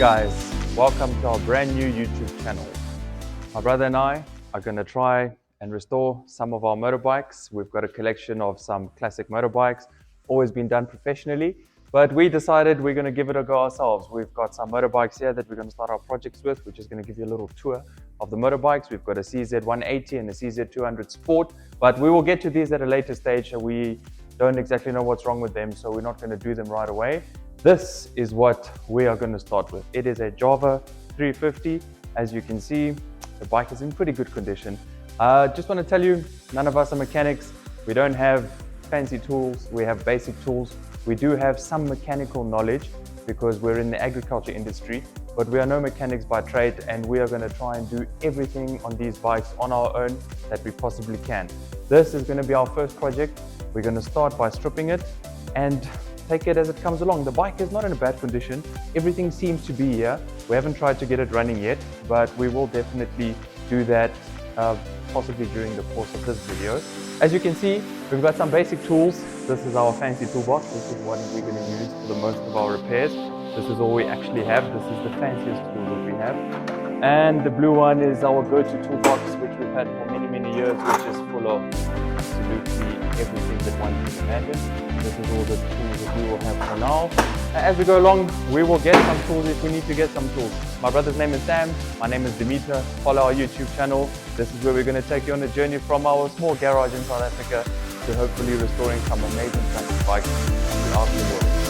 guys, welcome to our brand new YouTube channel. My brother and I are going to try and restore some of our motorbikes. We've got a collection of some classic motorbikes, always been done professionally, but we decided we're going to give it a go ourselves. We've got some motorbikes here that we're going to start our projects with, which is going to give you a little tour of the motorbikes. We've got a CZ180 and a CZ200 Sport, but we will get to these at a later stage. We don't exactly know what's wrong with them, so we're not going to do them right away. This is what we are going to start with. It is a JAWA 350. As you can see, the bike is in pretty good condition. Just want to tell you, none of us are mechanics. We don't have fancy tools. We have basic tools. We do have some mechanical knowledge because we're in the agriculture industry, but we are no mechanics by trade, and we are going to try and do everything on these bikes on our own that we possibly can. This is going to be our first project. We're going to start by stripping it and take it as it comes along. The bike is not in a bad condition. Everything seems to be here. We haven't tried to get it running yet, but we will definitely do that possibly during the course of this video. As you can see, we've got some basic tools. This is our fancy toolbox. This is what we're going to use for the most of our repairs. This is all we actually have. This is the fanciest tool that we have. And the blue one is our go-to toolbox, which we've had for many years, which is full of absolutely everything that one can imagine. This is all the tools that we will have for now. As we go along, we will get some tools if we need to get some tools. My brother's name is Sam. My name is Dimitar. Follow our YouTube channel. This is where we're going to take you on a journey from our small garage in South Africa to hopefully restoring some amazing classic bikes throughout the world.